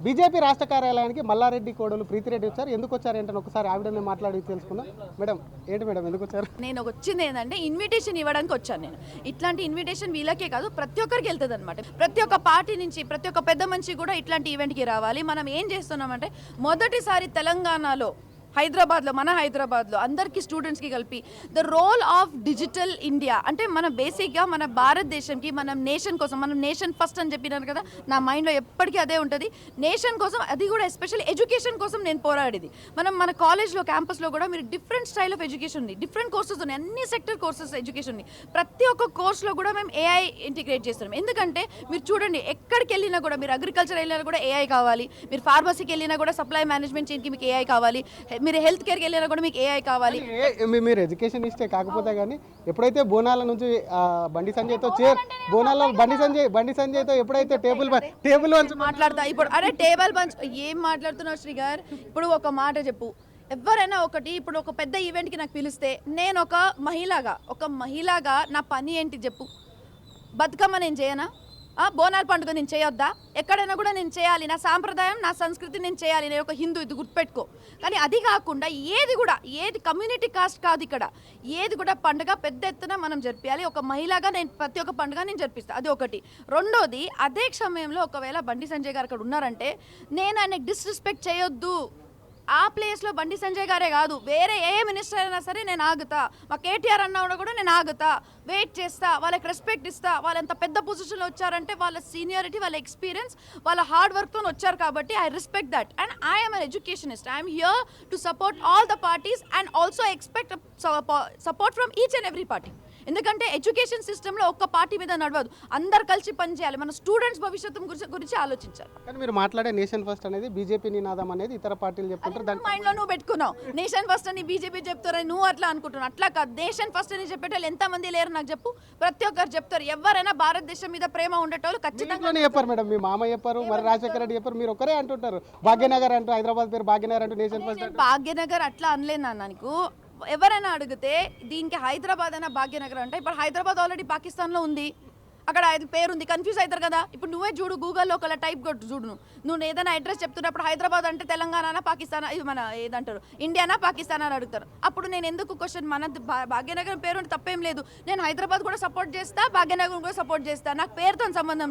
BJP రాష్ట్ర కార్యాలయానికి మల్లారెడ్డి కోడలు ప్రీతిరెడ్డి వచ్చారు. ఎందుకు వచ్చారు ఏంటని ఒకసారి ఆవిడనే మాట్లాడి తెలుసుకుందాం. మేడం ఏంటి మేడం ఎందుకు వచ్చారు? నేను వచ్చింది ఏంటంటే ఇన్విటేషన్ ఇవ్వడానికి వచ్చాను. నేను ఇట్లాంటి ఇన్విటేషన్ వీళ్ళకే కాదు ప్రతి ఒక్కరికి వెళ్తుంది అనమాట. ప్రతి ఒక్క పార్టీ నుంచి ప్రతి ఒక్క పెద్ద మనిషి కూడా ఇట్లాంటి ఈవెంట్కి రావాలి. మనం ఏం చేస్తున్నామంటే మొదటిసారి తెలంగాణలో మన హైదరాబాద్లో అందరికీ స్టూడెంట్స్కి కలిపి the role of digital India అంటే మన బేసిక్గా మన భారతదేశంకి మనం నేషన్ కోసం మనం నేషన్ ఫస్ట్ అని చెప్పినారు కదా, నా మైండ్లో ఎప్పటికీ అదే ఉంటుంది. నేషన్ కోసం, అది కూడా ఎస్పెషల్లీ ఎడ్యుకేషన్ కోసం నేను పోరాడేది. మన కాలేజ్లో క్యాంపస్లో కూడా మీరు డిఫరెంట్ స్టైల్ ఆఫ్ ఎడ్యుకేషన్ ఉంది, డిఫరెంట్ కోర్సెస్ ఉన్నాయి, అన్ని సెక్టర్ కోర్సెస్ ఎడ్యుకేషన్ ఉంది. ప్రతి ఒక్క కోర్స్లో కూడా మేము ఏఐ ఇంటిగ్రేట్ చేస్తున్నాం. ఎందుకంటే మీరు చూడండి, ఎక్కడికి వెళ్ళినా కూడా, మీరు అగ్రికల్చర్ వెళ్ళినా కూడా ఏఐ కావాలి, మీరు ఫార్మసీకి వెళ్ళినా కూడా సప్లై మేనేజ్మెంట్ చైన్కి మీకు ఏఐ కావాలి, మీరు హెల్త్ కేర్కి వెళ్ళినా కూడా మీకు ఏఐ కావాలి. మీరు ఎడ్యుకేషన్ ఇస్తే కాకపోతే కానీ ఎప్పుడైతే బోనాల నుంచి బండి సంజయ్తో బోనాల్లో బండి సంజయ్తో ఎప్పుడైతే టేబుల్ మాట్లాడతా ఇప్పుడు అరే టేబుల్ బంచ్ ఏం మాట్లాడుతున్నావు శ్రీ గారు? ఇప్పుడు ఒక మాట చెప్పు, ఎవరైనా ఒకటి ఇప్పుడు ఒక పెద్ద ఈవెంట్కి నాకు పిలిస్తే నేను ఒక మహిళగా నా పని ఏంటి చెప్పు? బతుకమ్మ నేను చేయనా? బోనాల పండుగ నేను చేయొద్దా? ఎక్కడైనా కూడా నేను చేయాలి, నా సాంప్రదాయం నా సంస్కృతి నేను చేయాలి, నేను ఒక హిందూ, ఇది గుర్తుపెట్టుకో. కానీ అది కాకుండా ఏది కమ్యూనిటీ కాస్ట్ కాదు, ఇక్కడ ఏది కూడా పండుగ పెద్ద ఎత్తున మనం జరిపించాలి. ఒక మహిళగా నేను ప్రతి ఒక్క పండుగ నేను జరిపిస్తాను, అది ఒకటి. రెండోది, అదే సమయంలో ఒకవేళ బండి సంజయ్ గారు అక్కడ ఉన్నారంటే నేను ఆయనకి డిస్రెస్పెక్ట్ చేయొద్దు. ఆ ప్లేస్లో బండి సంజయ్ గారే కాదు, వేరే ఏ మినిస్టర్ అయినా సరే నేను ఆగుతా. మా కేటీఆర్ అన్నా కూడా నేను ఆగుతా, వెయిట్ చేస్తా, వాళ్ళకి రెస్పెక్ట్ ఇస్తా. వాళ్ళు ఎంత పెద్ద పొజిషన్లో వచ్చారంటే వాళ్ళ సీనియారిటీ, వాళ్ళ ఎక్స్పీరియన్స్, వాళ్ళ హార్డ్ వర్క్తో వచ్చారు కాబట్టి I respect that. And I'm an educationist, I'm here to support all the parties and also expect support from each and every party. ఎందుకంటే ఎడ్యుకేషన్ సిస్టంలో ఒక్క పార్టీ మీద నడవదు, అందరు కలిసి పనిచేయాలి, మన స్టూడెంట్స్ భవిష్యత్తు గురించి ఆలోచించాలి. కానీ మీరు మాట్లాడే నేషన్ ఫస్ట్ అనేది బీజేపీ నినాదం అనేది ఇతర పార్టీలు చెప్తుంటారు, దాని మైండ్లో నువ్వు పెట్టుకున్నావు. నేషన్ ఫస్ట్ అని బీజేపీ చెప్తారని నువ్వు అట్లా అనుకుంటున్నావు. అట్లా కాదు, నేషన్ ఫస్ట్ అని చెప్పేటోళ్ళు ఎంతమంది లేరు నాకు చెప్పు? ప్రతి ఒక్కరు చెప్తారు. ఎవరైనా భారతదేశం మీద ప్రేమ ఉండేటోళ్ళు ఖచ్చితంగా చెప్పారు. మేడం మీ మామ చెప్పారు, మరి రాజశేఖర రెడ్డి చెప్పారు, మీరు ఒకరే అంటుంటారు. భాగ్యనగర్ అంటూ హైదరాబాద్ పేరు భాగ్యనగర్ అంటూ నేషన్ ఫస్ట్. భాగ్యనగర్ అట్లా అనలేదు నాన్న. నీకు ఎవరైనా అడిగితే దీనికి హైదరాబాద్ అయినా భాగ్యనగర్ అంటే, ఇప్పుడు హైదరాబాద్ ఆల్రెడీ పాకిస్తాన్లో ఉంది, అక్కడ ఆయన పేరుంది, కన్ఫ్యూజ్ అవుతారు కదా. ఇప్పుడు నువ్వే చూడు, గూగుల్లో ఒక టైప్ కొట్టు చూడు, నువ్వు ఏదైనా అడ్రస్ చెప్తున్నప్పుడు హైదరాబాద్ అంటే తెలంగాణ పాకిస్తాన్, ఇది మన ఏదంటారు ఇండియానా పాకిస్తాన్ అని అడుగుతారు. అప్పుడు నేను ఎందుకు క్వశ్చన్, మన భాగ్యనగర్ పేరు తప్పేం లేదు, నేను హైదరాబాద్ కూడా సపోర్ట్ చేస్తా, భాగ్యనగర్ కూడా సపోర్ట్ చేస్తా, నాకు పేరుతో సంబంధం లేదు.